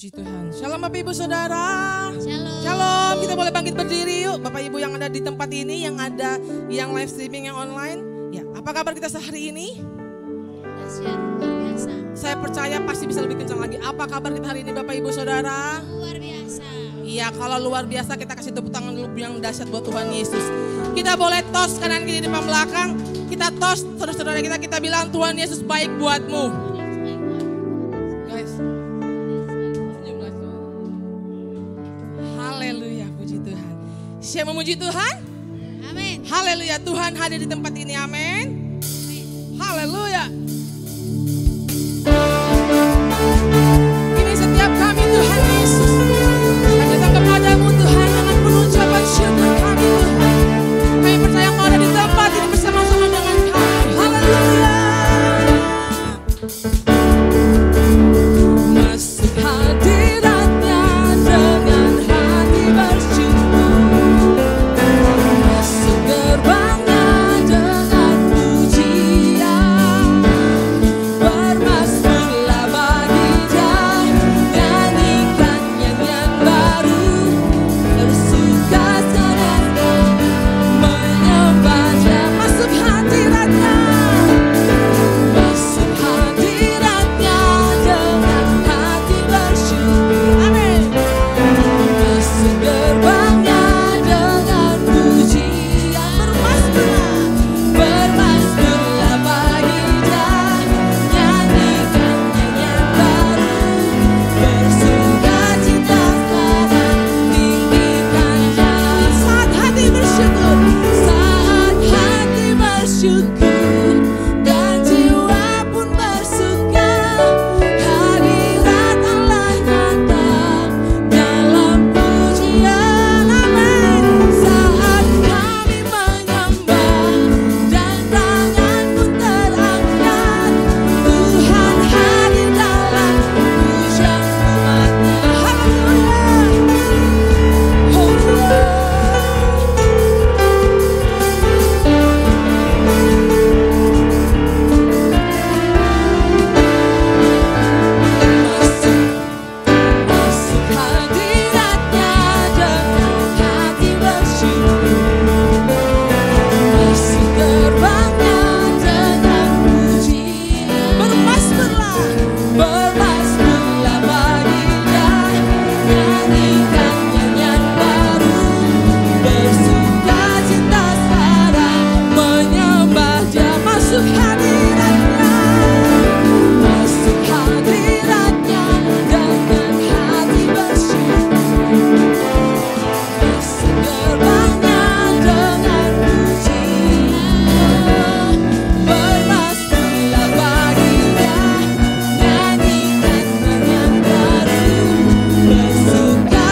Puji Tuhan. Shalom Bapak Ibu Saudara. Shalom. Shalom. Kita boleh bangkit berdiri yuk. Bapak Ibu yang ada di tempat ini, yang ada yang live streaming, yang online. Ya, apa kabar kita sehari ini? Dahsyat, luar biasa. Saya percaya pasti bisa lebih kencang lagi. Apa kabar kita hari ini Bapak Ibu Saudara? Luar biasa. Iya, kalau luar biasa kita kasih tepuk tangan dulu yang dahsyat buat Tuhan Yesus. Kita boleh tos kanan kiri depan belakang. Kita tos saudara-saudara kita bilang Tuhan Yesus baik buatmu. Guys. Haleluya, puji Tuhan. Siapa memuji Tuhan? Amin. Haleluya, Tuhan hadir di tempat ini, amin. Haleluya. Ini setiap kami Tuhan Yesus. Kami datang kepadamu Tuhan dengan penuh ucapan syukur kami Tuhan. Kami percaya Engkau ada di tempat ini bersama-sama dengan kami. Haleluya. Masuk hadiratnya dengan hati bersyukur. Masuk gerbangnya dengan pujian. Bermasmurlah bagi Dia, nyanyikan nyanyian baru. Bersuka senang menyembah Dia. Masuk hadiratnya. Masuk hadiratnya dengan hati bersyukur. Amin. Masuk gerbangnya dengan pujian. Bermasmurlah bagi Dia, nyanyikan nyanyian baru. Bersuka cita sekarang, tinggikan Dia. Saat hati bersyukur, saat hati bersyukur, dan jiwa pun bersuka. Hadirat Allah nyata dalam pujian. Amin. Saat kami menyembah dan tangan pun terangkat, Tuhan hadir dalam pujian umatnya. Haleluya. Masuk hadiratnya dengan hati bersyukur. Masuk gerbangnya dengan pujian. Bermasmurlah bagi Dia, nyanyikan nyanyian baru. Bersuka cita sekarang, menyembah Dia. Masuk hadiratnya. Masuk hadiratnya dengan hati bersyukur. Masuk gerbangnya dengan pujian. Bermasmurlah bagi Dia, nyanyikan nyanyian baru. Bersuka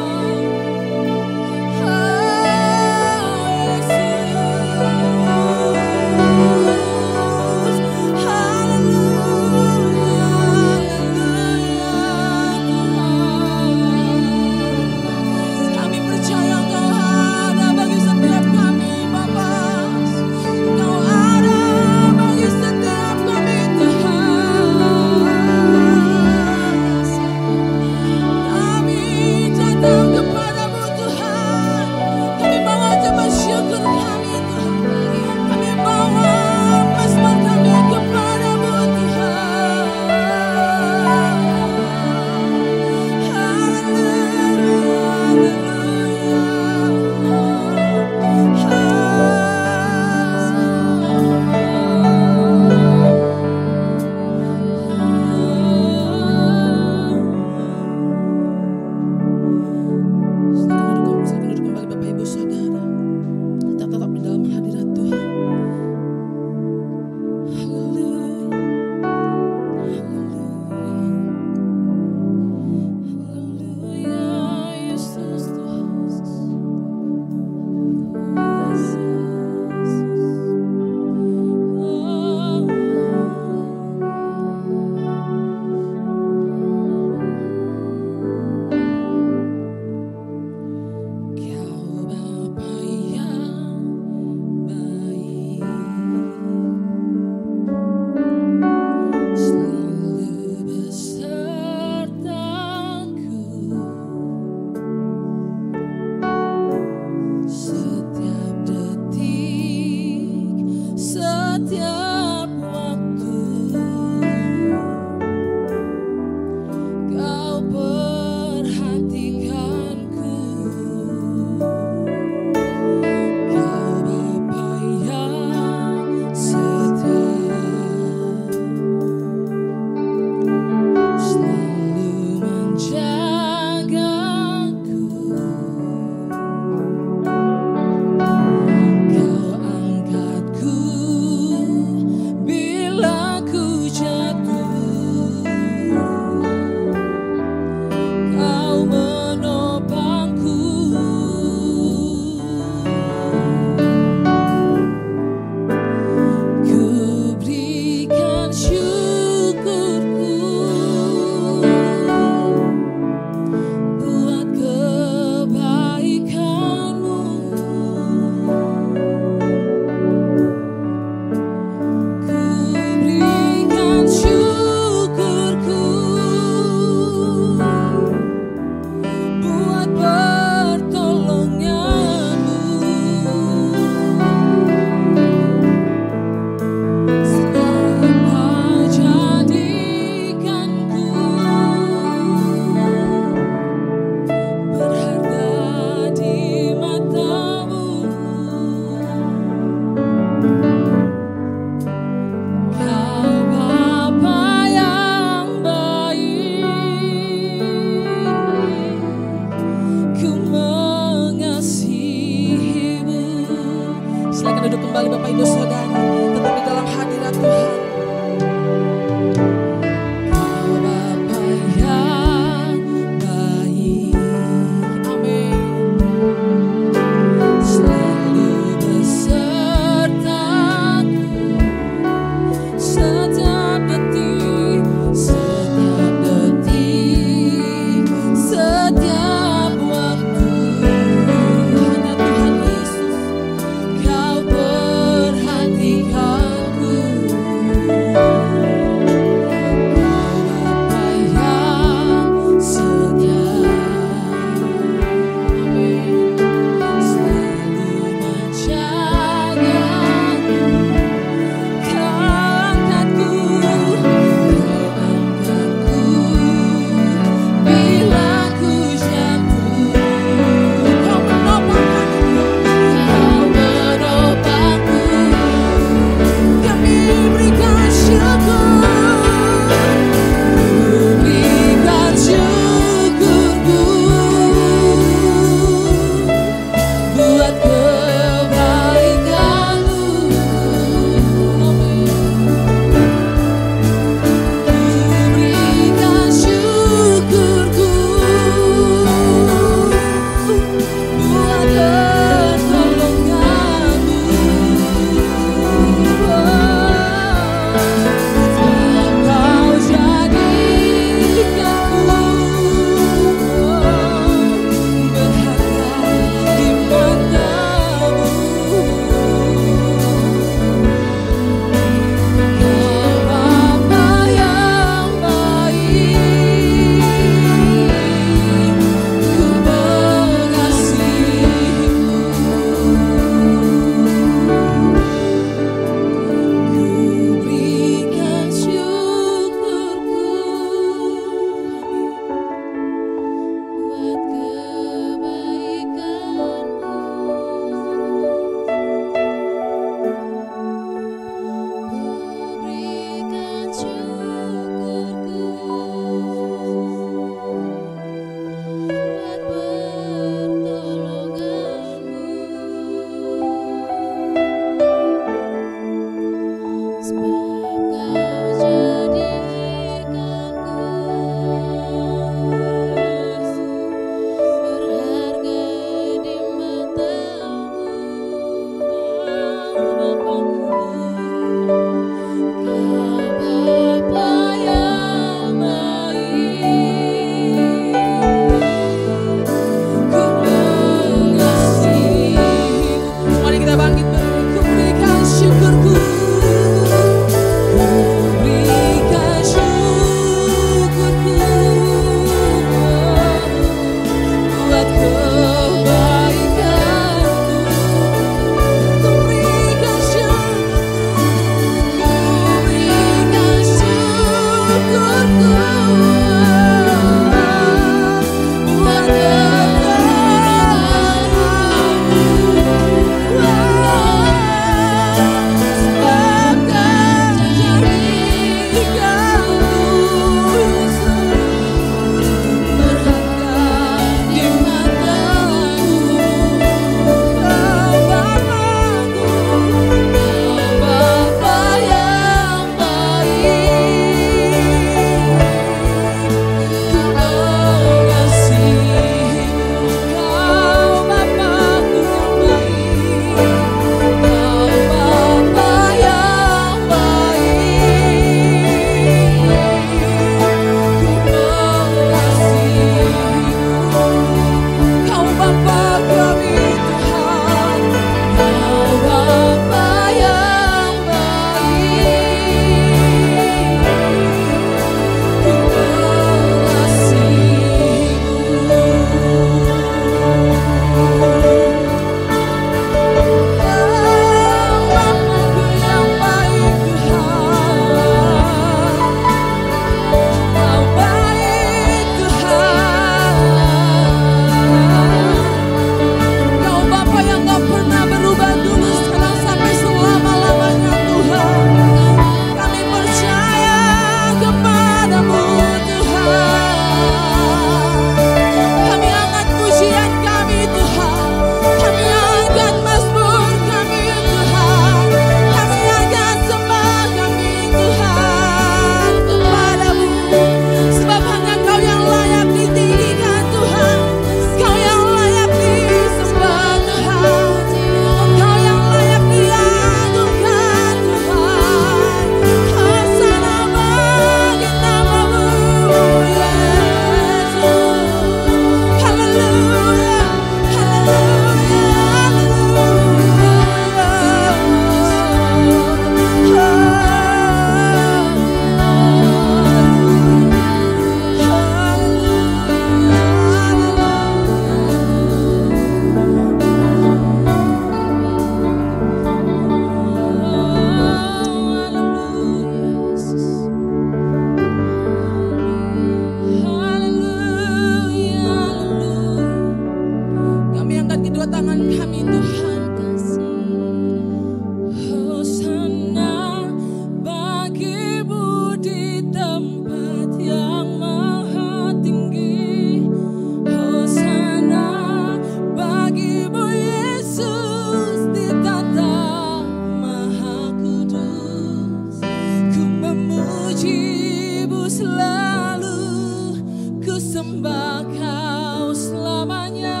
sembah Kau selamanya.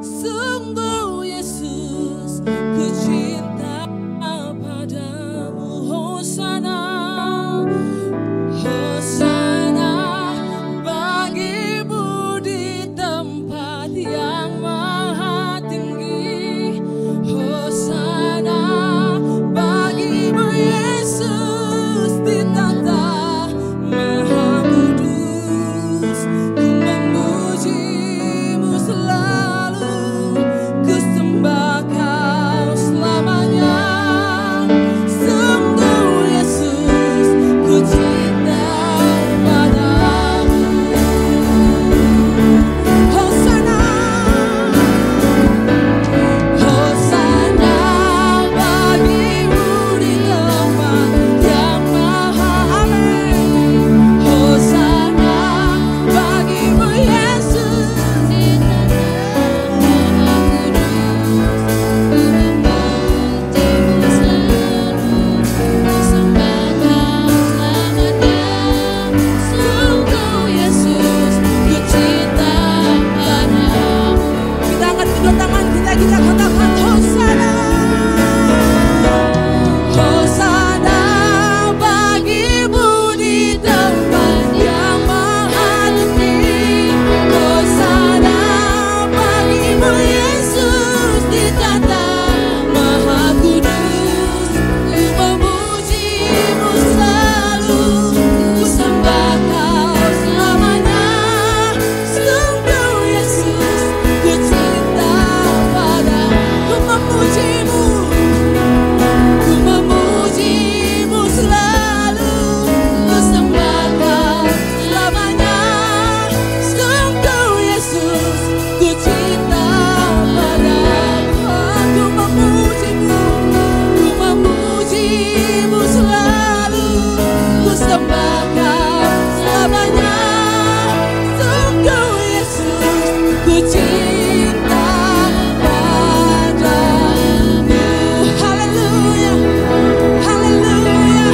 Sungguh Yesus, ku cinta padamu. Hosana, Hosana bagimu di tempat yang maha tinggi. Hosana bagimu Yesus di tata maha kudus. Ku memujimu selalu, ku sembah Kau selamanya. Sungguh Yesus, ku cinta padamu. Hosana, Hosana bagimu di tempat yang maha. Amin. Hosana bagimu Yesus di tata maha kudus. Ku memujimu selalu, ku sembah Kau selamanya. Sungguh Yesus, ku cinta padamu. Kita angkat kedua tangan kita katakan Hosana. Hosana bagimu di tempat yang maha tinggi. Hosana bagimu Yesus di tata maha kudus. Ku memujimu selalu, ku sembah Kau selamanya. Sungguh Yesus, ku cinta padamu. Ku memujimu, ku memujimu selalu, ku sembah Kau selamanya. Sungguh Yesus, ku cinta padamu. Ku memujimu, ku memujimu selalu, ku sembah Kau selamanya. Sungguh Yesus, ku cinta padamu. Haleluya, haleluya.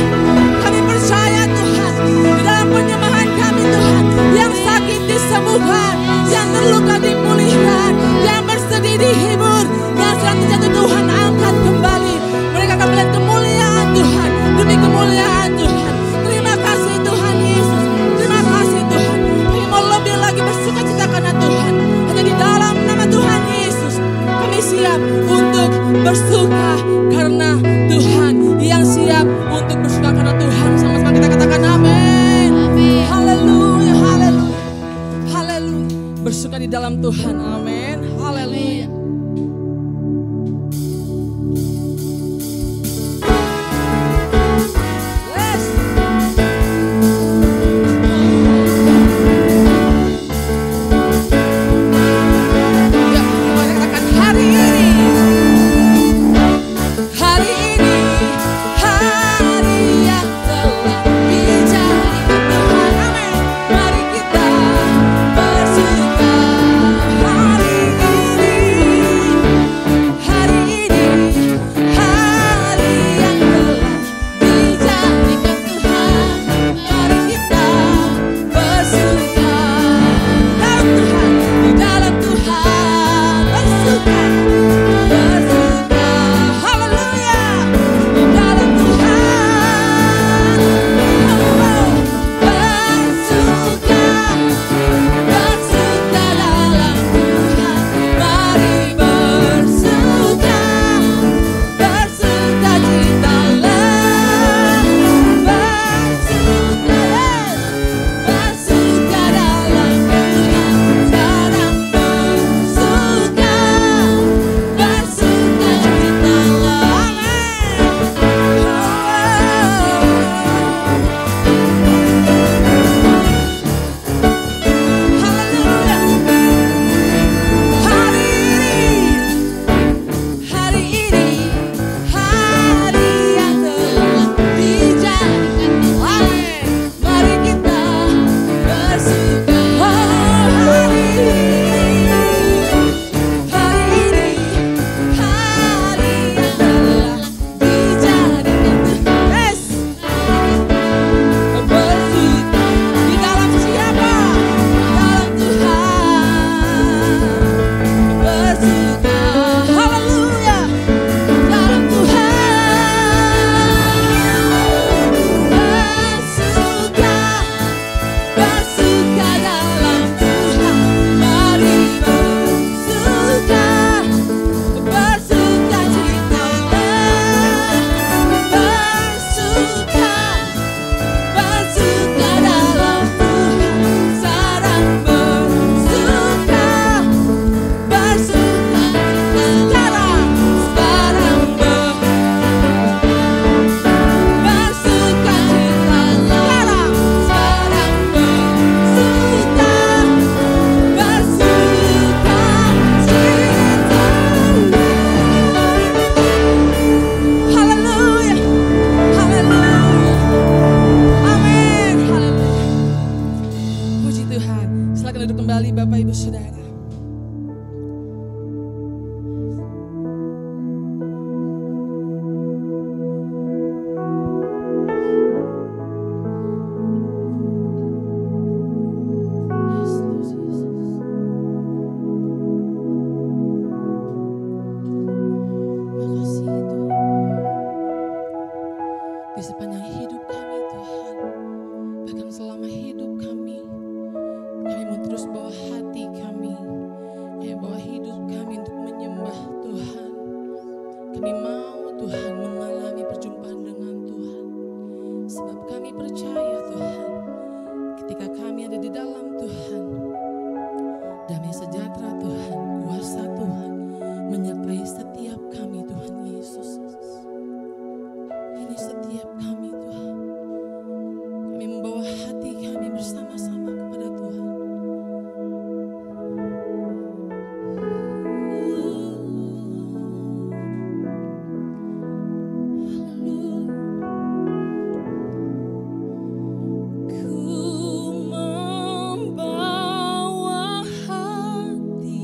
Kami percaya Tuhan, di dalam penyembahan kami Tuhan, yang sakit disembuhkan, yang terluka dipulihkan, yang bersedih dihibur, yang sedang terjatuh Tuhan angkat kembali. Mereka akan melihat kemuliaan Tuhan demi kemuliaan Tuhan. Terima kasih Tuhan Yesus, terima kasih Tuhan. Kami mau lebih lagi bersuka cita karena Tuhan. Hanya di dalam nama Tuhan Yesus kami siap untuk bersuka karena Tuhan. Yang siap untuk bersuka karena Tuhan, sama-sama kita katakan amin. Amin. Haleluya, haleluya, haleluya. Bersuka di dalam Tuhan, amin. Haleluya. Yes. Ya, mari katakan hari ini. Hari ini, hari yang telah dijadikan Tuhan. Amin. Mari kita bersuka hari ini. Tuhan. Silakan duduk kembali Bapak Ibu Saudara. Di sepanjang hidup kami Tuhan, bahkan selama hidup kami mau terus bawa hati kami, bawa hidup kami untuk menyembah Tuhan. Kami mau Tuhan mengalami perjumpaan dengan Tuhan, sebab kami percaya Tuhan, ketika kami ada di dalam Tuhan, damai sejahtera Tuhan, kuasa Tuhan menyertai setiap kami Tuhan Yesus. Ini setiap kami Tuhan, kami membawa hati kami bersama-sama kepada Tuhan. Ku membawa hati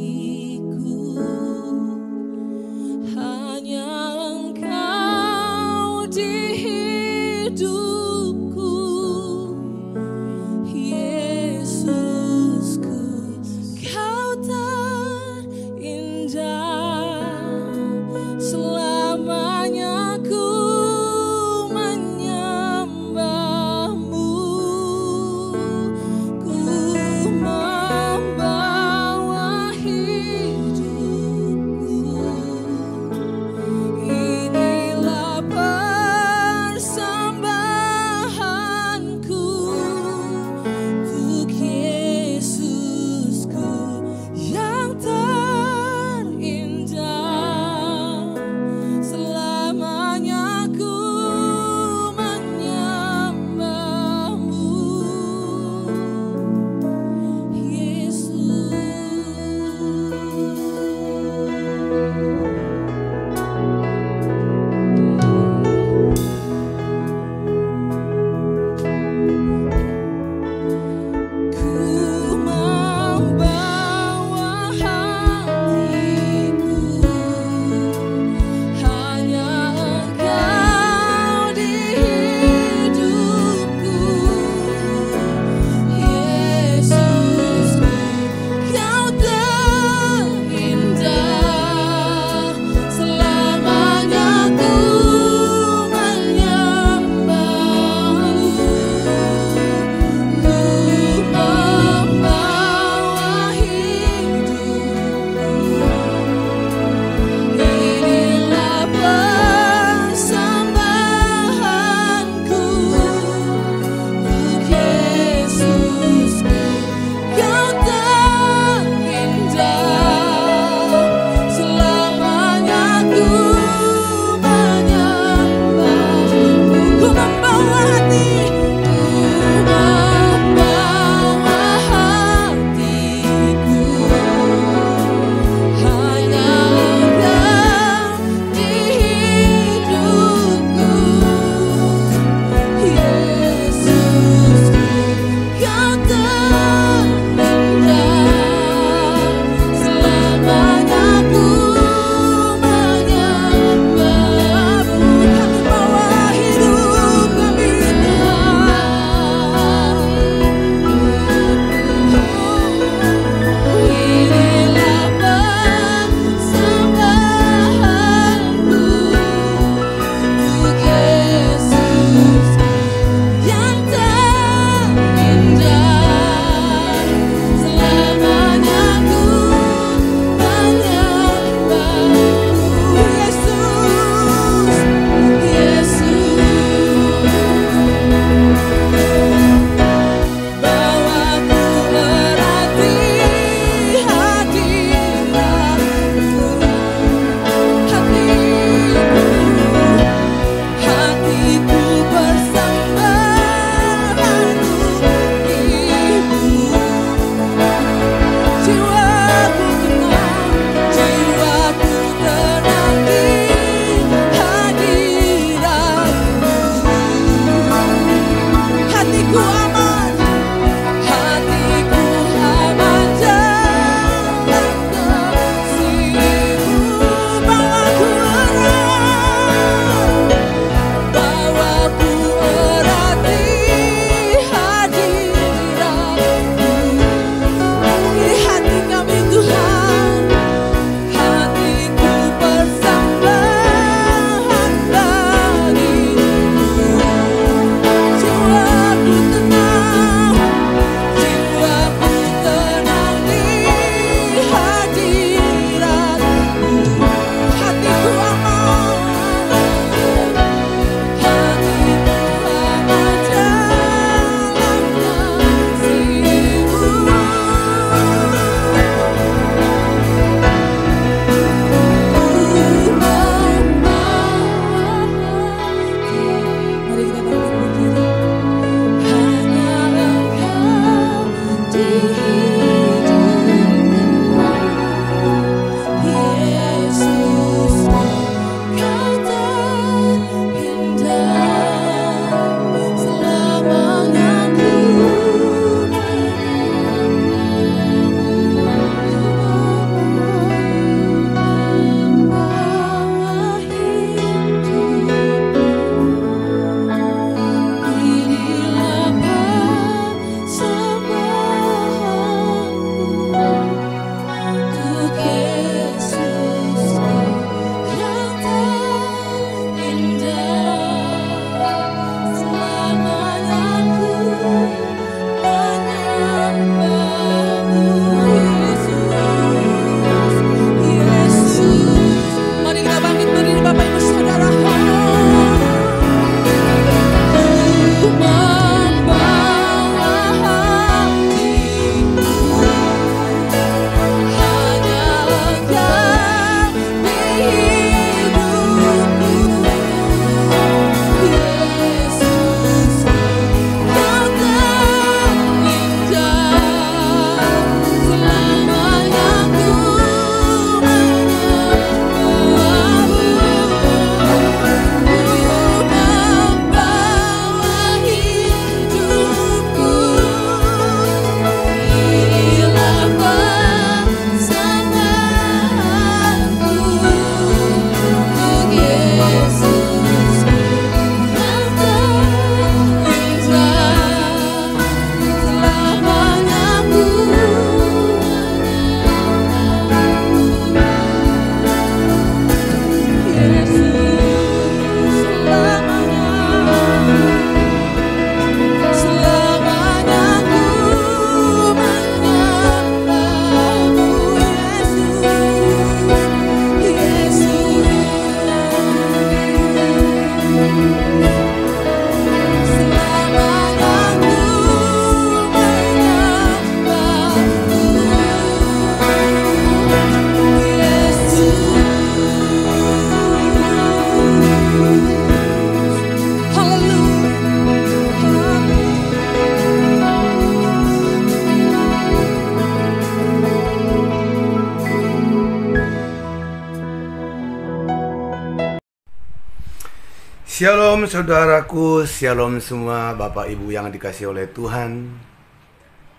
Shalom saudaraku, shalom semua Bapak Ibu yang dikasihi oleh Tuhan.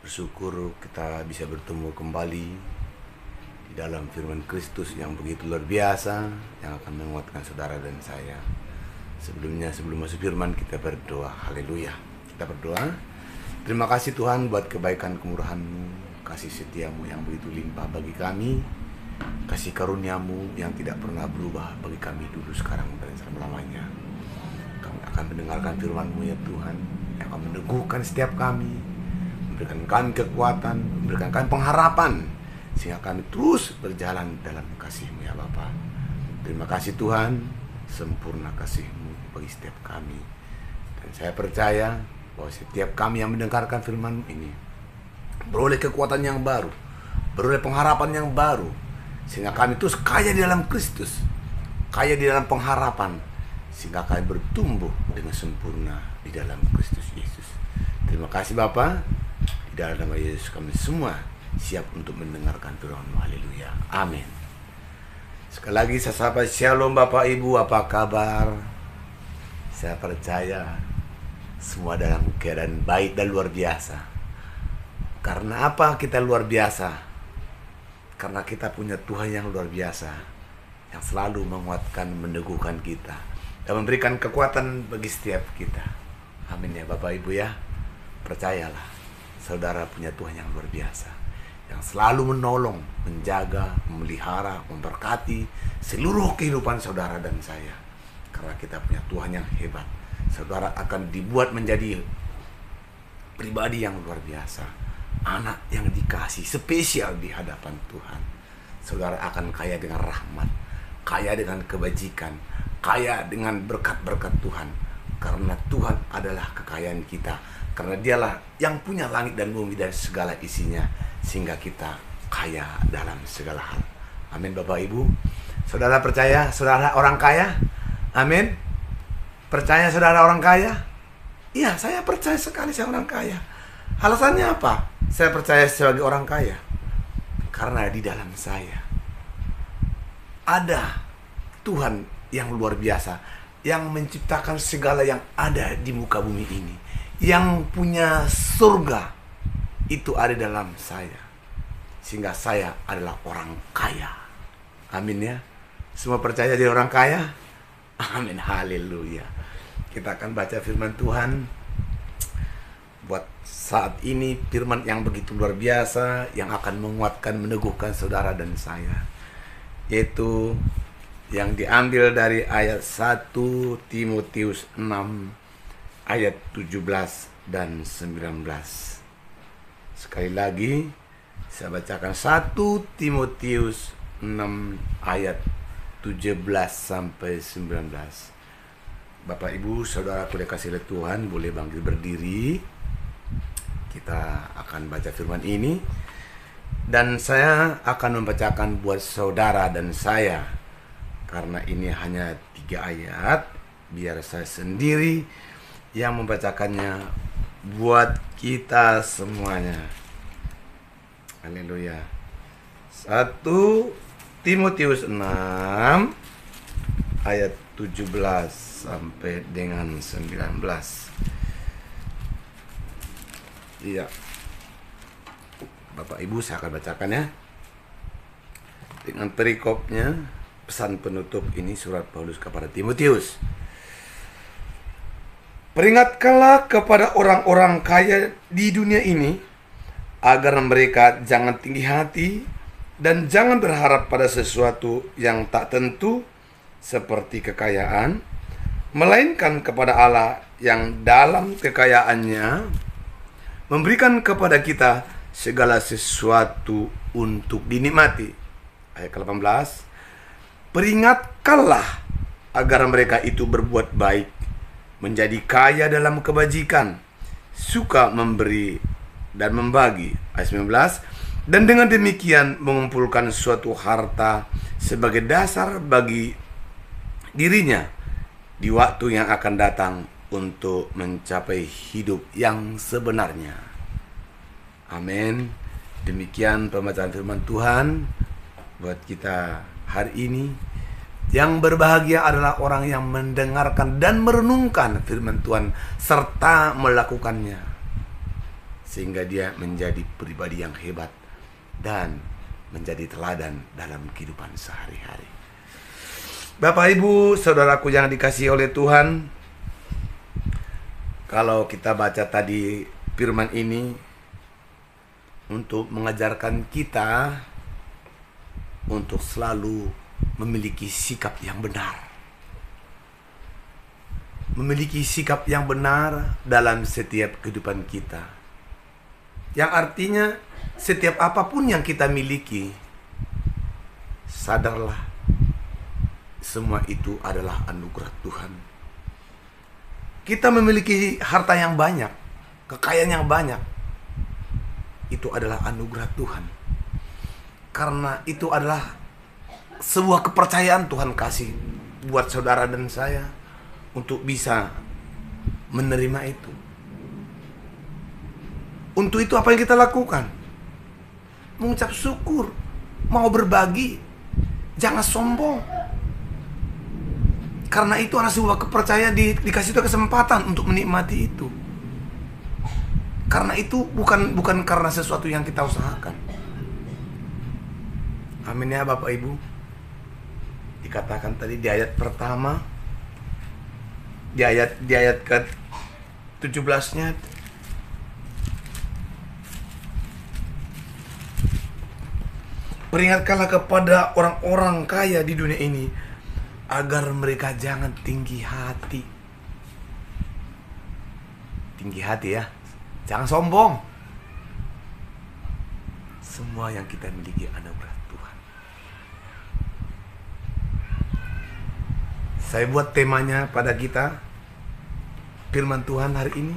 Bersyukur kita bisa bertemu kembali di dalam firman Kristus yang begitu luar biasa, yang akan menguatkan saudara dan saya. Sebelumnya, sebelum masuk firman, kita berdoa. Haleluya. Kita berdoa. Terima kasih Tuhan buat kebaikan kemurahan-Mu, kasih setia-Mu yang begitu limpah bagi kami, kasih karunia-Mu yang tidak pernah berubah bagi kami dulu, sekarang, dan selama-lamanya. Kami akan mendengarkan firman-Mu ya Tuhan, yang akan meneguhkan setiap kami, memberikan kami kekuatan, memberikan kami pengharapan, sehingga kami terus berjalan dalam kasih-Mu ya Bapa. Terima kasih Tuhan, sempurna kasih-Mu bagi setiap kami. Dan saya percaya bahwa setiap kami yang mendengarkan firman ini beroleh kekuatan yang baru, beroleh pengharapan yang baru, sehingga kami terus kaya di dalam Kristus, kaya di dalam pengharapan, sehingga kami bertumbuh dengan sempurna di dalam Kristus Yesus. Terima kasih Bapa. Di dalam nama Yesus kami semua siap untuk mendengarkan firman-Mu. Haleluya. Amin. Sekali lagi saya sapa shalom Bapak Ibu, apa kabar? Saya percaya semua dalam keadaan baik dan luar biasa. Karena apa kita luar biasa? Karena kita punya Tuhan yang luar biasa, yang selalu menguatkan, meneguhkan kita, dan memberikan kekuatan bagi setiap kita. Amin ya Bapak Ibu ya. Percayalah, saudara punya Tuhan yang luar biasa, yang selalu menolong, menjaga, memelihara, memberkati seluruh kehidupan saudara dan saya. Karena kita punya Tuhan yang hebat, saudara akan dibuat menjadi pribadi yang luar biasa, anak yang dikasih spesial di hadapan Tuhan. Saudara akan kaya dengan rahmat, kaya dengan kebajikan, kaya dengan berkat-berkat Tuhan. Karena Tuhan adalah kekayaan kita, karena Dialah yang punya langit dan bumi dan segala isinya, sehingga kita kaya dalam segala hal. Amin Bapak Ibu. Saudara percaya saudara orang kaya? Amin. Percaya saudara orang kaya? Iya, saya percaya sekali saya orang kaya. Alasannya apa? saya percaya sebagai orang kaya? Karena di dalam saya ada Tuhan yang luar biasa, yang menciptakan segala yang ada di muka bumi ini, yang punya surga itu ada dalam saya, sehingga saya adalah orang kaya. Amin ya. Semua percaya jadi orang kaya? Amin, haleluya. Kita akan baca firman Tuhan buat saat ini, firman yang begitu luar biasa, yang akan menguatkan, meneguhkan saudara dan saya, yaitu yang diambil dari ayat 1 Timotius 6 ayat 17 dan 19. Sekali lagi saya bacakan 1 Timotius 6 ayat 17 sampai 19. Bapak Ibu Saudara aku dikasih oleh Tuhan, boleh bangkit berdiri. Kita akan baca firman ini, dan saya akan membacakan buat saudara dan saya. Karena ini hanya 3 ayat, biar saya sendiri yang membacakannya buat kita semuanya. Haleluya. 1 Timotius 6 ayat 17 sampai dengan 19. Iya, Bapak Ibu, saya akan bacakan ya. Dengan perikopnya, pesan penutup ini surat Paulus kepada Timotius. Peringatkanlah kepada orang-orang kaya di dunia ini, agar mereka jangan tinggi hati dan jangan berharap pada sesuatu yang tak tentu seperti kekayaan, melainkan kepada Allah yang dalam kekayaannya memberikan kepada kita segala sesuatu untuk dinikmati. Ayat ke-18, peringatkanlah agar mereka itu berbuat baik, menjadi kaya dalam kebajikan, suka memberi dan membagi. Ayat 19, dan dengan demikian mengumpulkan suatu harta sebagai dasar bagi dirinya di waktu yang akan datang untuk mencapai hidup yang sebenarnya. Amin. Demikian pembacaan firman Tuhan buat kita hari ini. Yang berbahagia adalah orang yang mendengarkan dan merenungkan firman Tuhan serta melakukannya, sehingga dia menjadi pribadi yang hebat dan menjadi teladan dalam kehidupan sehari-hari. Bapak Ibu Saudaraku yang dikasihi oleh Tuhan, kalau kita baca tadi firman ini untuk mengajarkan kita untuk selalu memiliki sikap yang benar. Memiliki sikap yang benar dalam setiap kehidupan kita. Yang artinya setiap apapun yang kita miliki, sadarlah semua itu adalah anugerah Tuhan. Kita memiliki harta yang banyak, kekayaan yang banyak, itu adalah anugerah Tuhan. Karena itu adalah sebuah kepercayaan Tuhan kasih buat saudara dan saya untuk bisa menerima itu. Untuk itu apa yang kita lakukan? Mengucap syukur, mau berbagi, jangan sombong. Karena itu adalah sebuah kepercayaan, dikasih kesempatan untuk menikmati itu. Karena itu bukan karena sesuatu yang kita usahakan. Amin ya Bapak Ibu. Dikatakan tadi di ayat pertama, di ayat ke-17-nya, peringatkanlah kepada orang-orang kaya di dunia ini agar mereka jangan tinggi hati. Tinggi hati ya, jangan sombong. Semua yang kita miliki anugerah Tuhan. Saya buat temanya pada kita, firman Tuhan hari ini,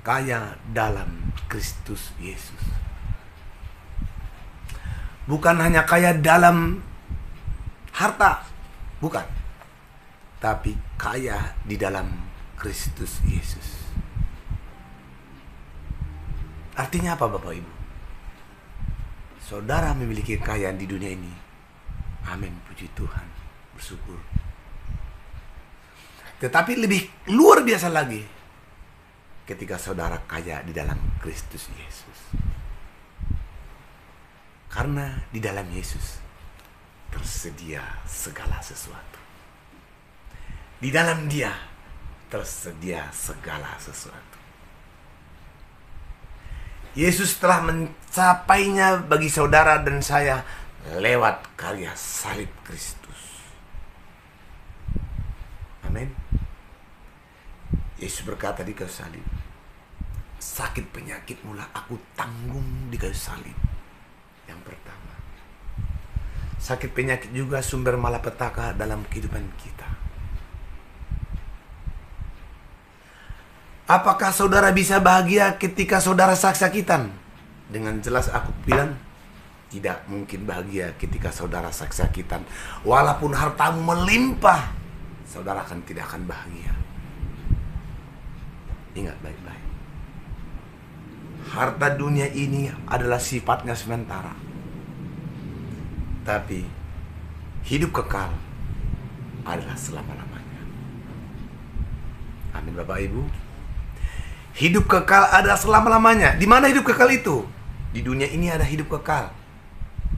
kaya dalam Kristus Yesus. Bukan hanya kaya dalam harta, bukan, tapi kaya di dalam Kristus Yesus. Artinya apa Bapak Ibu? Saudara memiliki kekayaan di dunia ini. Amin, puji Tuhan, bersyukur. Tetapi lebih luar biasa lagi ketika saudara kaya di dalam Kristus Yesus. Karena di dalam Yesus tersedia segala sesuatu. Di dalam Dia tersedia segala sesuatu. Yesus telah mencapainya bagi saudara dan saya lewat karya salib Kristus. Amin. Yesus berkata di kayu salib, sakit penyakit mula aku tanggung di kayu salib. Yang pertama, sakit penyakit juga sumber malapetaka dalam kehidupan kita. Apakah saudara bisa bahagia ketika saudara sakit-sakitan? Dengan jelas aku bilang, tidak mungkin bahagia ketika saudara sakit-sakitan. Walaupun hartamu melimpah, saudara tidak akan bahagia. Ingat baik-baik. Harta dunia ini adalah sifatnya sementara. Tapi hidup kekal adalah selama-lamanya. Amin Bapak Ibu. Hidup kekal adalah selama-lamanya. Di mana hidup kekal itu? Di dunia ini ada hidup kekal.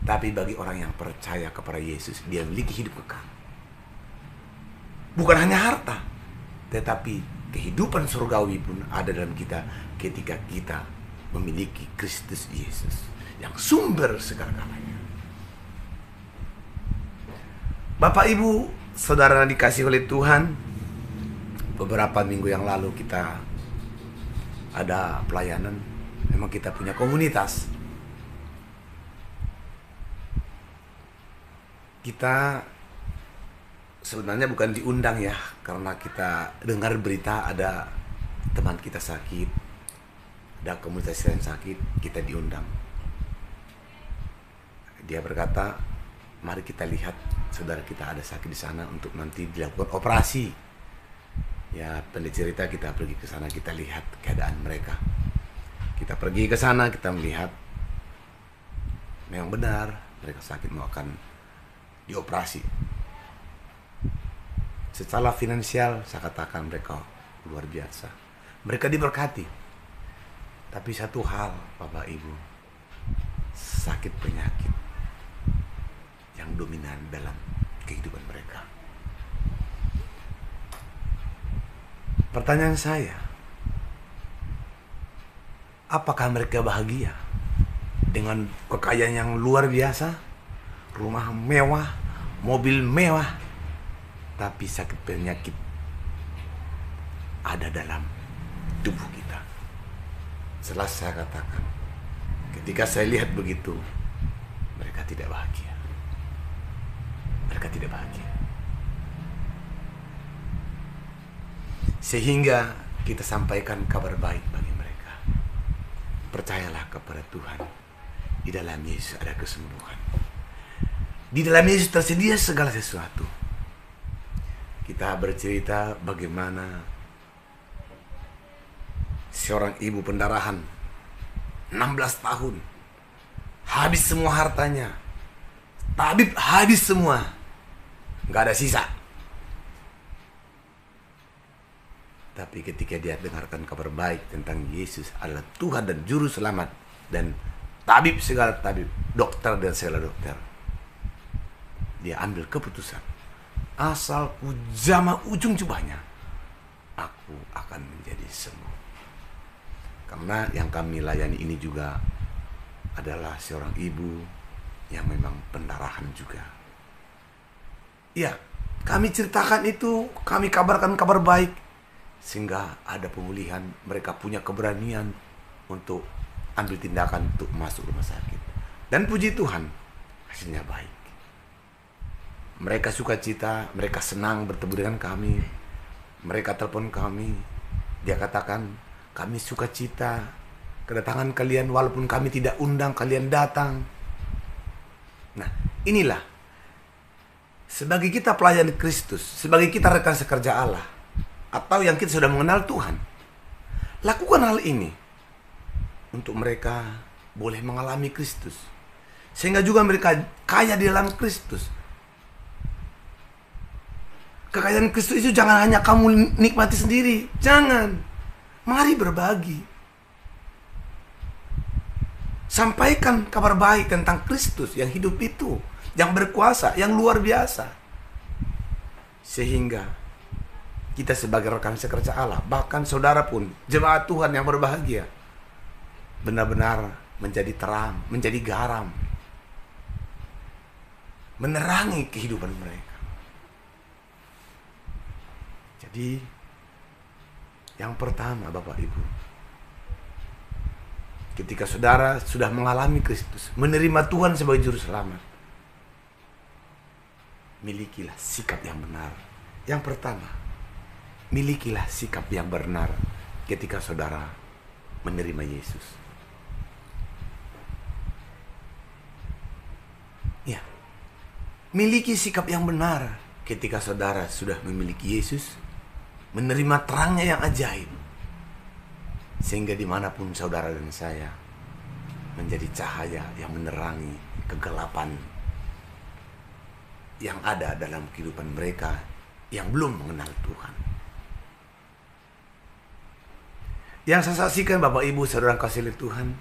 Tapi bagi orang yang percaya kepada Yesus, dia memiliki hidup kekal. Bukan hanya harta, tetapi kehidupan surgawi pun ada dalam kita ketika kita memiliki Kristus Yesus yang sumber segala-galanya. Bapak Ibu, saudara dikasih oleh Tuhan, beberapa minggu yang lalu kita ada pelayanan. Memang kita punya komunitas. Kita sebenarnya bukan diundang ya, karena kita dengar berita ada teman kita sakit, ada komunitas yang sakit, kita diundang. Dia berkata, mari kita lihat saudara kita ada sakit di sana untuk nanti dilakukan operasi. Ya, pendeta cerita kita pergi ke sana, kita lihat keadaan mereka. Kita pergi ke sana, kita melihat memang benar mereka sakit, mau akan dioperasi. Secara finansial saya katakan mereka luar biasa. Mereka diberkati. Tapi satu hal Bapak Ibu, sakit penyakit yang dominan dalam kehidupan mereka. Pertanyaan saya, apakah mereka bahagia dengan kekayaan yang luar biasa, rumah mewah, mobil mewah, tapi sakit penyakit ada dalam tubuh kita? Setelah saya katakan, ketika saya lihat begitu, mereka tidak bahagia. Mereka tidak bahagia. Sehingga kita sampaikan kabar baik bagi mereka. Percayalah kepada Tuhan. Di dalam Yesus ada kesembuhan. Di dalam Yesus tersedia segala sesuatu. Kita bercerita bagaimana seorang ibu pendarahan 16 tahun, habis semua hartanya, tabib habis semua, nggak ada sisa. Tapi ketika dia dengarkan kabar baik tentang Yesus adalah Tuhan dan Juru Selamat dan tabib segala tabib, dokter dan segala dokter, dia ambil keputusan, asal ku jamah ujung jubahnya, aku akan menjadi sembuh. Karena yang kami layani ini juga adalah seorang ibu yang memang pendarahan juga. Ya, kami ceritakan itu, kami kabarkan kabar baik, sehingga ada pemulihan. Mereka punya keberanian untuk ambil tindakan untuk masuk rumah sakit. Dan puji Tuhan, hasilnya baik. Mereka sukacita, mereka senang bertemu dengan kami. Mereka telepon kami, dia katakan, kami sukacita kedatangan kalian, walaupun kami tidak undang, kalian datang. Nah, inilah, sebagai kita pelayan Kristus, sebagai kita rekan sekerja Allah, atau yang kita sudah mengenal Tuhan, lakukan hal ini. untuk mereka boleh mengalami Kristus, sehingga juga mereka kaya di dalam Kristus. Kekayaan Kristus itu jangan hanya kamu nikmati sendiri, jangan. Mari berbagi. Sampaikan kabar baik tentang Kristus yang hidup itu, yang berkuasa, yang luar biasa. Sehingga kita sebagai rekan sekerja Allah, bahkan saudara pun, jemaat Tuhan yang berbahagia, benar-benar menjadi terang, menjadi garam, menerangi kehidupan mereka. Jadi, yang pertama Bapak Ibu, ketika saudara sudah mengalami Kristus, menerima Tuhan sebagai juru selamat, milikilah sikap yang benar. Yang pertama, milikilah sikap yang benar ketika saudara menerima Yesus. Ya, miliki sikap yang benar ketika saudara sudah memiliki Yesus, menerima terangnya yang ajaib, sehingga dimanapun saudara dan saya menjadi cahaya yang menerangi kegelapan yang ada dalam kehidupan mereka yang belum mengenal Tuhan. Yang saya saksikan Bapak Ibu saudara kasih oleh Tuhan,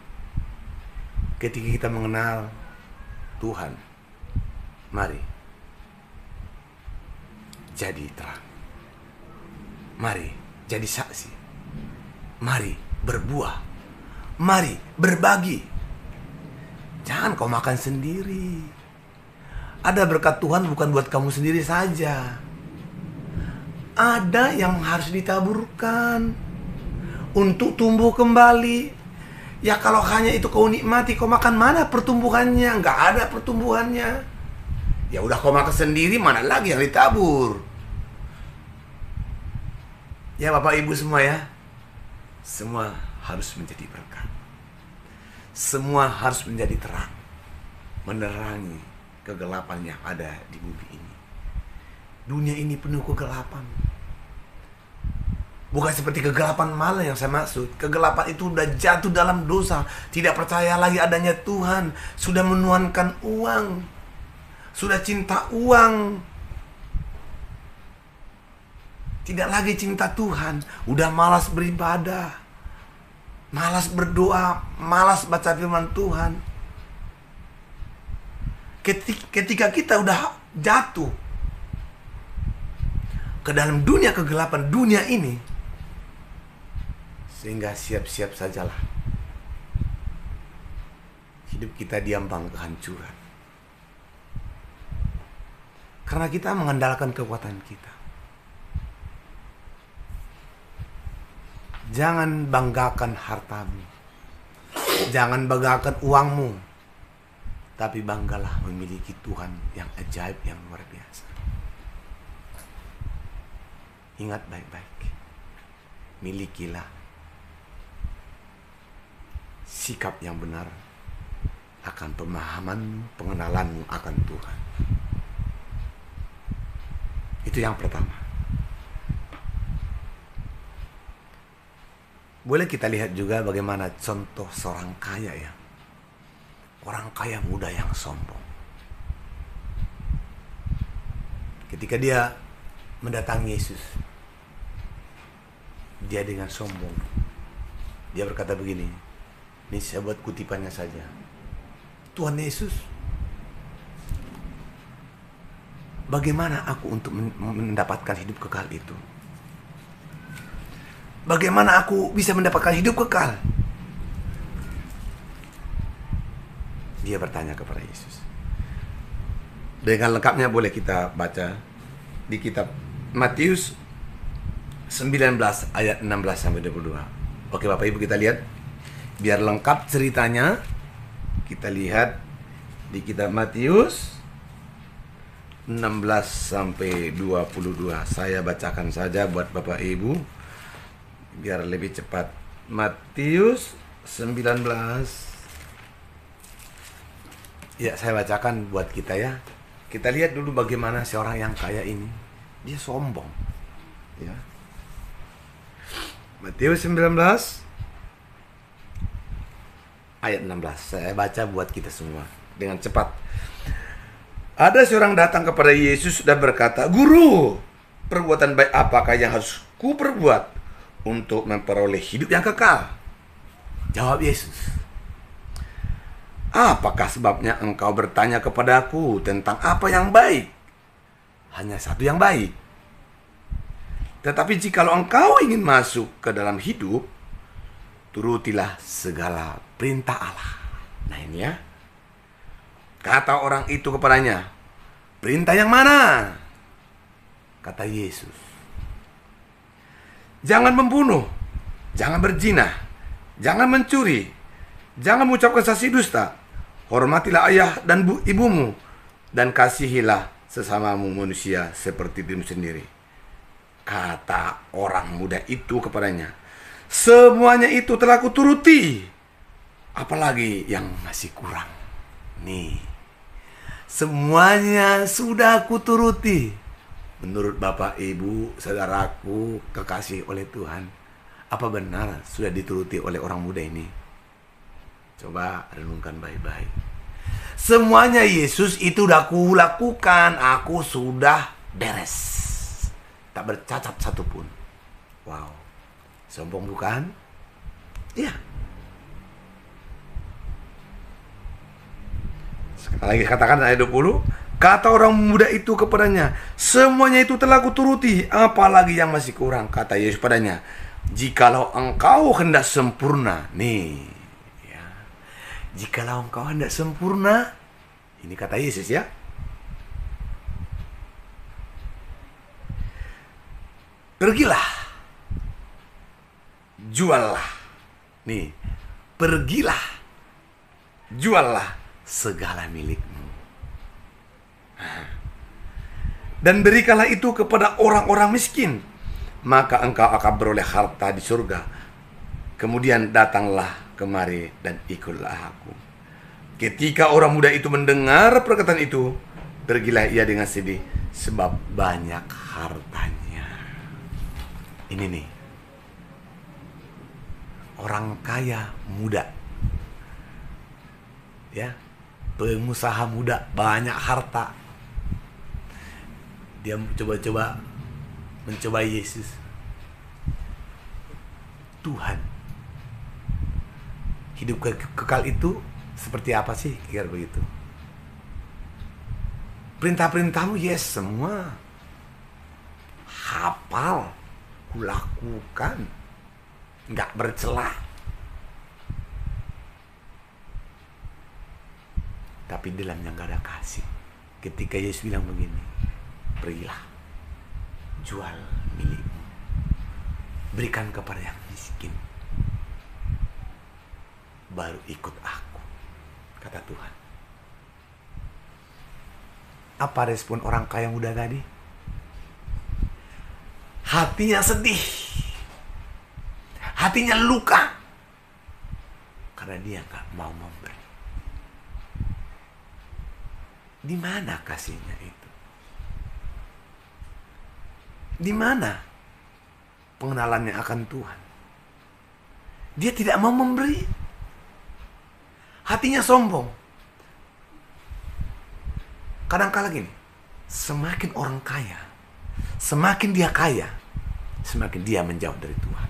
ketika kita mengenal Tuhan, mari jadi terang. Mari jadi saksi. Mari berbuah. Mari berbagi. Jangan kau makan sendiri. Ada berkat Tuhan bukan buat kamu sendiri saja. Ada yang harus ditaburkan untuk tumbuh kembali. Ya kalau hanya itu kau nikmati, kau makan, mana pertumbuhannya? Nggak ada pertumbuhannya. Ya udah kau makan sendiri, mana lagi yang ditabur? Ya Bapak Ibu semua ya, semua harus menjadi berkat. Semua harus menjadi terang, menerangi kegelapan yang ada di bumi ini. Dunia ini penuh kegelapan. Bukan seperti kegelapan malam yang saya maksud. Kegelapan itu sudah jatuh dalam dosa, tidak percaya lagi adanya Tuhan, sudah menuankan uang, sudah cinta uang, tidak lagi cinta Tuhan, udah malas beribadah, malas berdoa, malas baca firman Tuhan. Ketika kita udah jatuh ke dalam dunia kegelapan dunia ini, sehingga siap-siap sajalah hidup kita diambang kehancuran. Karena kita mengandalkan kekuatan kita. Jangan banggakan hartamu, jangan banggakan uangmu, tapi banggalah memiliki Tuhan yang ajaib, yang luar biasa. Ingat baik-baik, milikilah sikap yang benar akan pemahamanmu, pengenalanmu akan Tuhan. Itu yang pertama. Boleh kita lihat juga bagaimana contoh seorang kaya ya. Orang kaya muda yang sombong. Ketika dia mendatangi Yesus, dia dengan sombong. Dia berkata begini, ini saya buat kutipannya saja. Tuhan Yesus, bagaimana aku untuk mendapatkan hidup kekal itu? Bagaimana aku bisa mendapatkan hidup kekal? Dia bertanya kepada Yesus. Dengan lengkapnya boleh kita baca di kitab Matius 19 ayat 16 sampai 22. Oke Bapak Ibu, kita lihat. Biar lengkap ceritanya, kita lihat di kitab Matius 16 sampai 22. Saya bacakan saja buat Bapak Ibu biar lebih cepat. Matius 19. Ya, saya bacakan buat kita ya. Kita lihat dulu bagaimana seorang yang kaya ini. Dia sombong. Ya. Matius 19 ayat 16. Saya baca buat kita semua dengan cepat. Ada seorang datang kepada Yesus dan berkata, "Guru, perbuatan baik apakah yang harus ku perbuat untuk memperoleh hidup yang kekal?" Jawab Yesus, "Apakah sebabnya engkau bertanya kepadaku tentang apa yang baik? Hanya satu yang baik. Tetapi jikalau engkau ingin masuk ke dalam hidup, turutilah segala perintah Allah." Nah ini ya. Kata orang itu kepadanya, "Perintah yang mana?" Kata Yesus, "Jangan membunuh, jangan berzina, jangan mencuri, jangan mengucapkan saksi dusta, hormatilah ayah dan ibumu, dan kasihilah sesamamu manusia seperti dirimu sendiri." Kata orang muda itu kepadanya, "Semuanya itu telah kuturuti. Apalagi yang masih kurang?" Nih, semuanya sudah kuturuti. Menurut Bapak, Ibu, saudaraku, kekasih oleh Tuhan, apa benar sudah dituruti oleh orang muda ini? Coba renungkan baik-baik. Semuanya Yesus itu udah kulakukan. Aku sudah beres. Tak bercacat satupun. Wow. Sombong bukan? Iya. Sekali lagi katakan ayat 20. Kata orang muda itu kepadanya, "Semuanya itu telah kuturuti, apalagi yang masih kurang?" Kata Yesus padanya, "Jikalau engkau hendak sempurna." Nih ya. Jikalau engkau hendak sempurna, ini kata Yesus ya, pergilah, juallah. Nih, pergilah, juallah segala milikmu, dan berikanlah itu kepada orang-orang miskin, maka engkau akan beroleh harta di surga. Kemudian datanglah kemari dan ikutlah aku. Ketika orang muda itu mendengar perkataan itu, pergilah ia dengan sedih, sebab banyak hartanya. Ini nih, orang kaya muda, ya, pengusaha muda, banyak harta. Dia mencoba Yesus. Tuhan, hidup kekal itu seperti apa sih? Kira begitu. Perintah-perintahmu, yes, semua hafal, kulakukan, nggak bercelah. Tapi dalamnya nggak ada kasih. Ketika Yesus bilang begini, pergilah, jual milikmu, berikan kepada yang miskin, baru ikut aku, kata Tuhan. Apa respon orang kaya muda tadi? Hatinya sedih, hatinya luka, karena dia nggak mau memberi. Di mana kasihnya itu? Di mana pengenalannya akan Tuhan? Dia tidak mau memberi. Hatinya sombong. Kadang-kala gini, semakin orang kaya, semakin dia kaya, semakin dia menjauh dari Tuhan.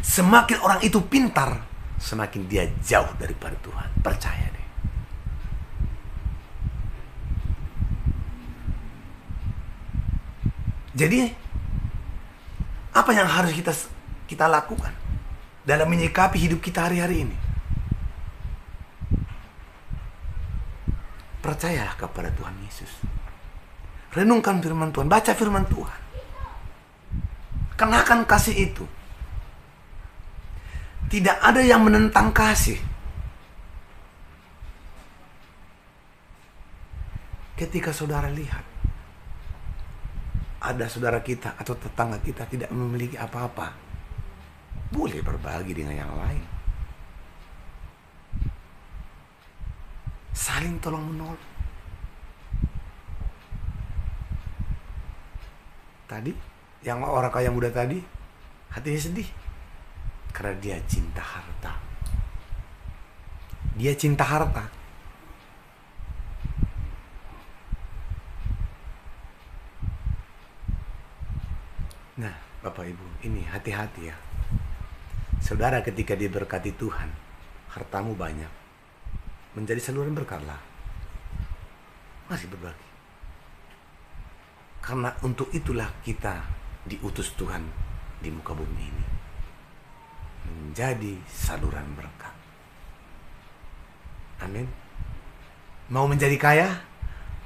Semakin orang itu pintar, semakin dia jauh daripada Tuhan. Percaya deh. Jadi, apa yang harus kita lakukan dalam menyikapi hidup kita hari-hari ini? Percayalah kepada Tuhan Yesus. Renungkan firman Tuhan, baca firman Tuhan. Kenakan kasih itu. Tidak ada yang menentang kasih. Ketika saudara lihat ada saudara kita atau tetangga kita tidak memiliki apa-apa, boleh berbagi dengan yang lain. Saling tolong menolong. Tadi, yang orang kaya muda tadi, hatinya sedih karena dia cinta harta. Dia cinta harta. Nah, Bapak Ibu, ini hati-hati ya. Saudara ketika diberkati Tuhan, hartamu banyak, menjadi saluran berkatlah. Masih berbagi. Karena untuk itulah kita diutus Tuhan di muka bumi ini. Menjadi saluran berkat. Amin. Mau menjadi kaya?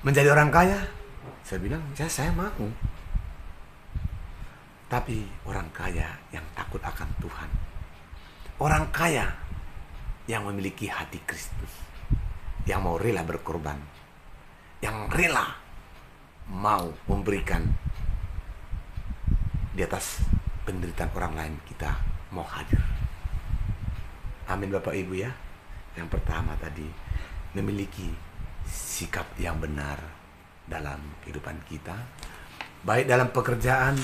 Menjadi orang kaya? Saya bilang, ya saya mau. Tapi orang kaya yang takut akan Tuhan. Orang kaya yang memiliki hati Kristus. Yang mau rela berkorban. Yang rela mau memberikan di atas penderitaan orang lain, kita mau hadir. Amin Bapak Ibu ya. Yang pertama tadi, memiliki sikap yang benar dalam kehidupan kita, baik dalam pekerjaan,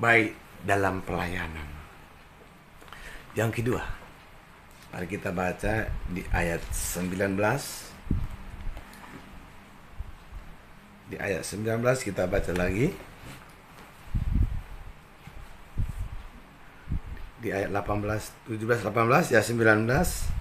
baik dalam pelayanan. Yang kedua, mari kita baca di ayat 19. Di ayat 19 kita baca lagi. Di ayat 18, 17, 18 ya 19.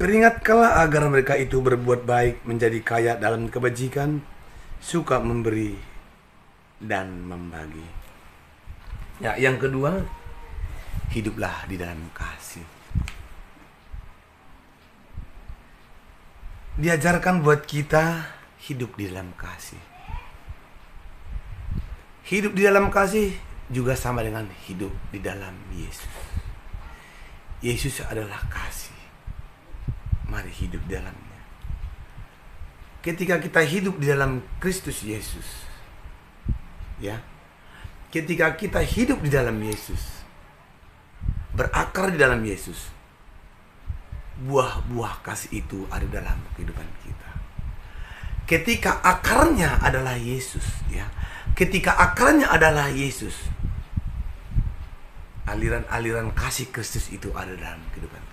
Peringatkanlah agar mereka itu berbuat baik, menjadi kaya dalam kebajikan, suka memberi dan membagi. Ya, yang kedua, hiduplah di dalam kasih. Diajarkan buat kita hidup di dalam kasih. Hidup di dalam kasih juga sama dengan hidup di dalam Yesus. Yesus adalah kasih. Mari hidup di dalamnya. Ketika kita hidup di dalam Kristus Yesus, ya, ketika kita hidup di dalam Yesus, berakar di dalam Yesus, buah-buah kasih itu ada dalam kehidupan kita. Ketika akarnya adalah Yesus, ya, ketika akarnya adalah Yesus, aliran-aliran kasih Kristus itu ada dalam kehidupan kita.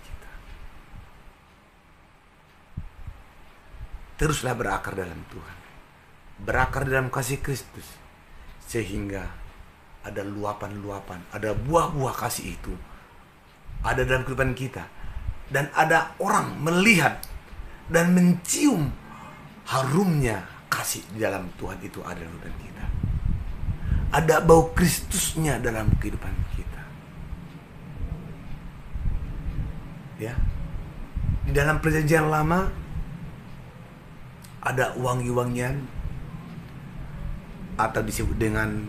Teruslah berakar dalam Tuhan, berakar dalam kasih Kristus, sehingga ada luapan-luapan, ada buah-buah kasih itu ada dalam kehidupan kita, dan ada orang melihat dan mencium harumnya kasih di dalam Tuhan itu ada dalam kehidupan kita. Ada bau Kristusnya dalam kehidupan kita. Ya, di dalam perjanjian lama ada wangi-wangian atau disebut dengan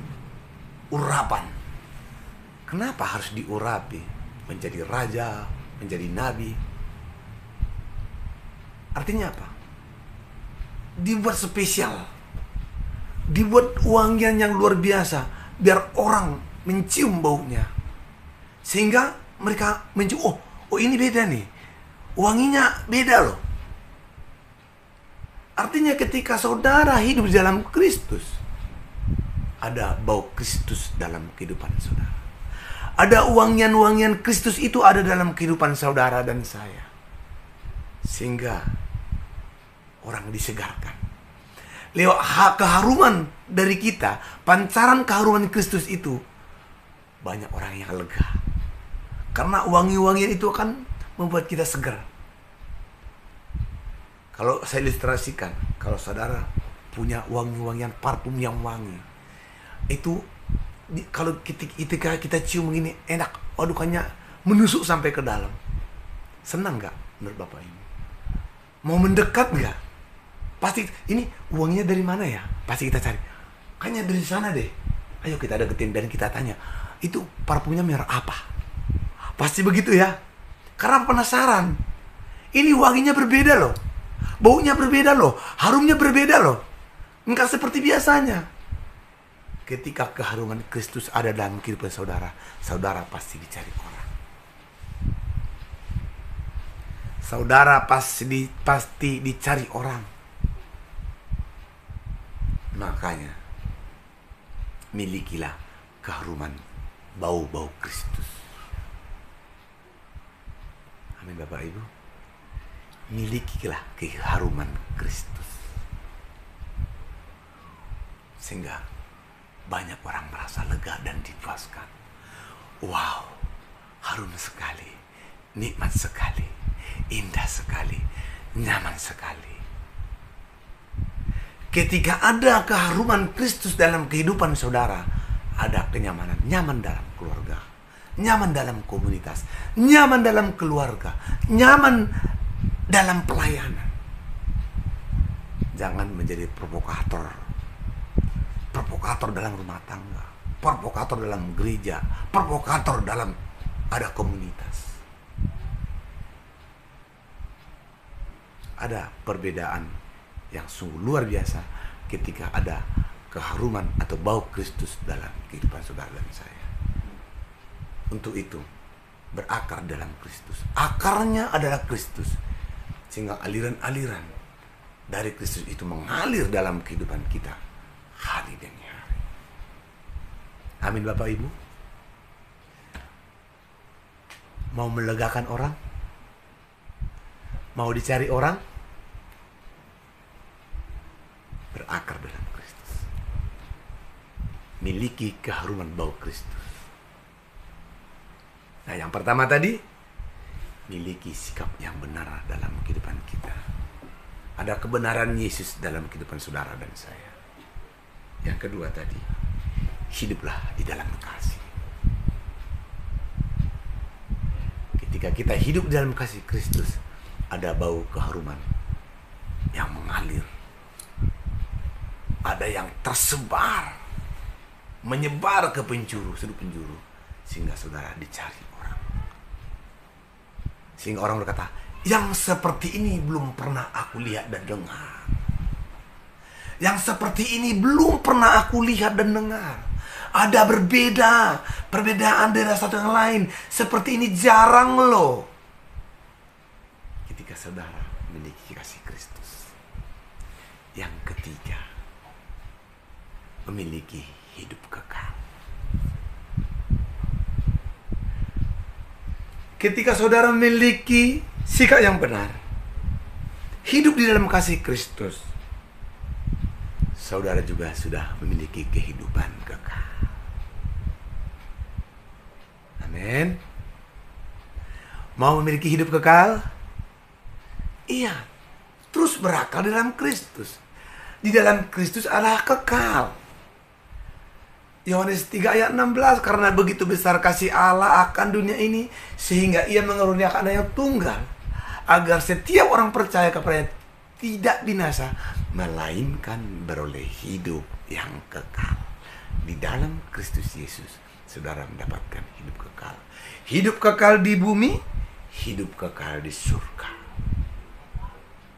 urapan. Kenapa harus diurapi? Menjadi raja, menjadi nabi. Artinya apa? Dibuat spesial. Dibuat wangian yang luar biasa, biar orang mencium baunya. Sehingga mereka mencium, oh ini beda nih. Wanginya beda loh. Artinya ketika saudara hidup di dalam Kristus, ada bau Kristus dalam kehidupan saudara. Ada wangian-wangian Kristus itu ada dalam kehidupan saudara dan saya. Sehingga orang disegarkan. Lewat keharuman dari kita, pancaran keharuman Kristus itu, banyak orang yang lega. Karena wangi-wangian itu akan membuat kita segar. Kalau saya ilustrasikan, kalau saudara punya wangi-wangian parfum yang wangi, itu kalau ketika kita cium begini enak, waduh kayaknya menusuk sampai ke dalam. Senang nggak menurut Bapak ini? Mau mendekat nggak? Pasti ini wanginya dari mana ya? Pasti kita cari. Kayaknya dari sana deh. Ayo kita deketin dan kita tanya, itu parfumnya merek apa? Pasti begitu ya. Karena penasaran. Ini wanginya berbeda loh. Baunya berbeda loh, harumnya berbeda loh. Enggak seperti biasanya. Ketika keharuman Kristus ada dalam kehidupan saudara, saudara pasti dicari orang. saudara pasti dicari orang. Makanya milikilah keharuman bau-bau Kristus. Amin Bapak Ibu. Milikilah keharuman Kristus. Sehingga banyak orang merasa lega dan dipuaskan. Wow, harum sekali, nikmat sekali, indah sekali, nyaman sekali. Ketika ada keharuman Kristus dalam kehidupan saudara, ada kenyamanan, nyaman dalam keluarga, nyaman dalam komunitas, nyaman dalam keluarga, nyaman dalam pelayanan. Jangan menjadi provokator dalam rumah tangga, provokator dalam gereja, provokator dalam ada komunitas. Ada perbedaan yang sungguh luar biasa ketika ada keharuman atau bau Kristus dalam kehidupan saudara dan saya. Untuk itu, berakar dalam Kristus. Akarnya adalah Kristus. Sehingga aliran-aliran dari Kristus itu mengalir dalam kehidupan kita hari demi hari. Amin Bapak Ibu. Mau melegakan orang? Mau dicari orang? Berakar dalam Kristus. Miliki keharuman bau Kristus. Nah, yang pertama tadi, miliki sikap yang benar dalam kehidupan kita. Ada kebenaran Yesus dalam kehidupan saudara dan saya. Yang kedua tadi, hiduplah di dalam kasih. Ketika kita hidup di dalam kasih Kristus, ada bau keharuman yang mengalir. Ada yang tersebar, menyebar ke sudut penjuru, sehingga saudara dicari orang. Sehingga orang berkata, yang seperti ini belum pernah aku lihat dan dengar. Yang seperti ini belum pernah aku lihat dan dengar. Ada perbedaan dari satu yang lain. Seperti ini jarang loh. Ketika saudara memiliki kasih Kristus. Yang ketiga, memiliki hidup kekal. Ketika saudara memiliki sikap yang benar, hidup di dalam kasih Kristus, saudara juga sudah memiliki kehidupan kekal. Amin. Mau memiliki hidup kekal? Iya. Terus berakal di dalam Kristus. Di dalam Kristus adalah kekal. Yohanes 3 ayat 16, karena begitu besar kasih Allah akan dunia ini, sehingga ia mengaruniakan Anaknya tunggal, agar setiap orang percaya kepadanya tidak binasa, melainkan beroleh hidup yang kekal. Di dalam Kristus Yesus, saudara mendapatkan hidup kekal. Hidup kekal di bumi, hidup kekal di surga.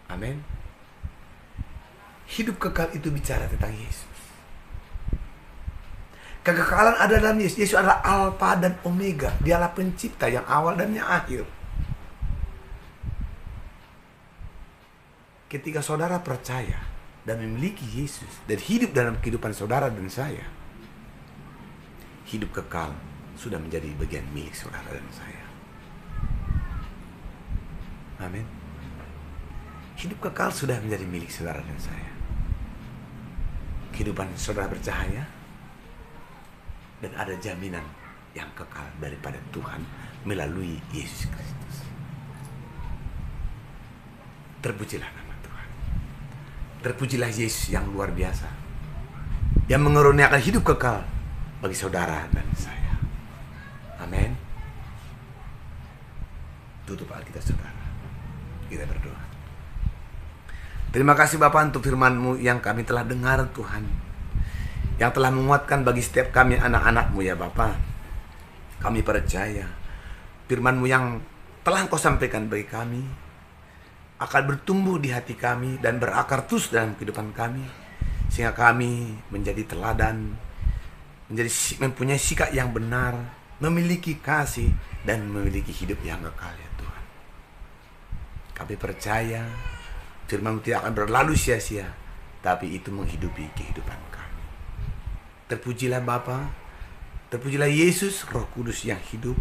Amin. Hidup kekal itu bicara tentang Yesus. Kekekalan ada dalam Yesus. Yesus adalah Alfa dan Omega. Dialah pencipta yang awal dan yang akhir. Ketika saudara percaya dan memiliki Yesus dan hidup dalam kehidupan saudara dan saya, hidup kekal sudah menjadi bagian milik saudara dan saya. Amin. Hidup kekal sudah menjadi milik saudara dan saya. Kehidupan saudara bercahaya, dan ada jaminan yang kekal daripada Tuhan melalui Yesus Kristus. Terpujilah nama Tuhan. Terpujilah Yesus yang luar biasa, yang mengaruniakan hidup kekal bagi saudara dan saya. Amin. Tutup Alkitab saudara. Kita berdoa. Terima kasih Bapa untuk firman-Mu yang kami telah dengar Tuhan, yang telah menguatkan bagi setiap kami anak-anak-Mu ya Bapa. Kami percaya firman-Mu yang telah Engkau sampaikan bagi kami akan bertumbuh di hati kami dan berakar terus dalam kehidupan kami, sehingga kami menjadi teladan, mempunyai sikap yang benar, memiliki kasih dan memiliki hidup yang kekal ya Tuhan. Kami percaya firman-Mu tidak akan berlalu sia-sia, tapi itu menghidupi kehidupan kami. Terpujilah Bapa, terpujilah Yesus, Roh Kudus yang hidup,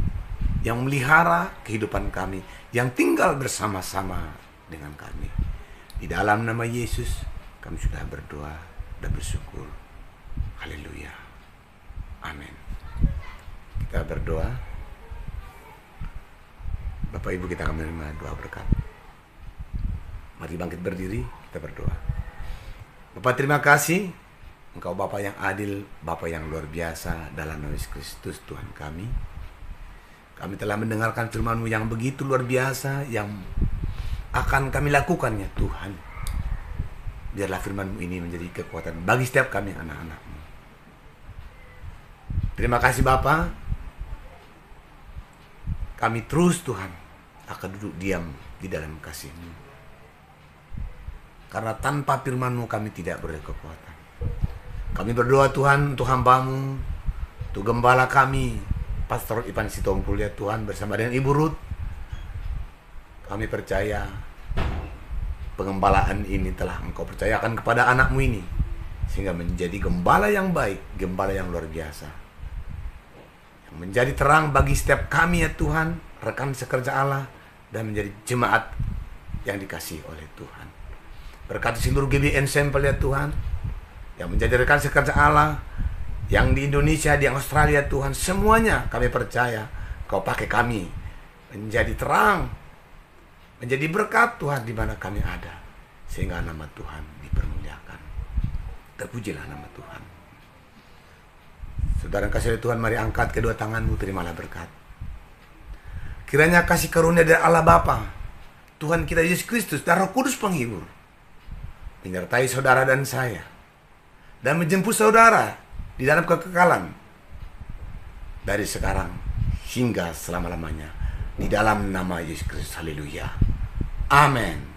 yang memelihara kehidupan kami, yang tinggal bersama-sama dengan kami. Di dalam nama Yesus, kami sudah berdoa dan bersyukur. Haleluya. Amin. Kita berdoa. Bapak Ibu, kita akan menerima doa berkat. Mari bangkit berdiri, kita berdoa. Bapak, terima kasih. Engkau Bapa yang adil, Bapa yang luar biasa dalam nama Yesus Kristus Tuhan kami. Kami telah mendengarkan firman-Mu yang begitu luar biasa, yang akan kami lakukan ya Tuhan. Biarlah firman-Mu ini menjadi kekuatan bagi setiap kami anak-anak-Mu. Terima kasih Bapa. Kami terus Tuhan akan duduk diam di dalam kasih-Mu. Karena tanpa firman-Mu kami tidak berkekuatan. Kami berdoa Tuhan untuk hamba-Mu, untuk gembala kami, Pastor Ipan Sitompul ya Tuhan, bersama dengan Ibu Ruth. Kami percaya pengembalaan ini telah Engkau percayakan kepada anak-Mu ini, sehingga menjadi gembala yang baik, gembala yang luar biasa, yang menjadi terang bagi setiap kami ya Tuhan, rekan sekerja Allah, dan menjadi jemaat yang dikasihi oleh Tuhan. Berkati seluruh GBN Sampel ya Tuhan, yang menjadi rekan sekerja Allah, yang di Indonesia, di Australia Tuhan, semuanya kami percaya Kau pakai kami menjadi terang, menjadi berkat Tuhan di mana kami ada, sehingga nama Tuhan dipermuliakan. Terpujilah nama Tuhan. Saudara kasih Tuhan, mari angkat kedua tanganmu, terimalah berkat. Kiranya kasih karunia dari Allah Bapa, Tuhan kita Yesus Kristus, dan Roh Kudus penghibur menyertai saudara dan saya, dan menjemput saudara di dalam kekekalan dari sekarang hingga selama-lamanya, di dalam nama Yesus Kristus. Haleluya. Amin.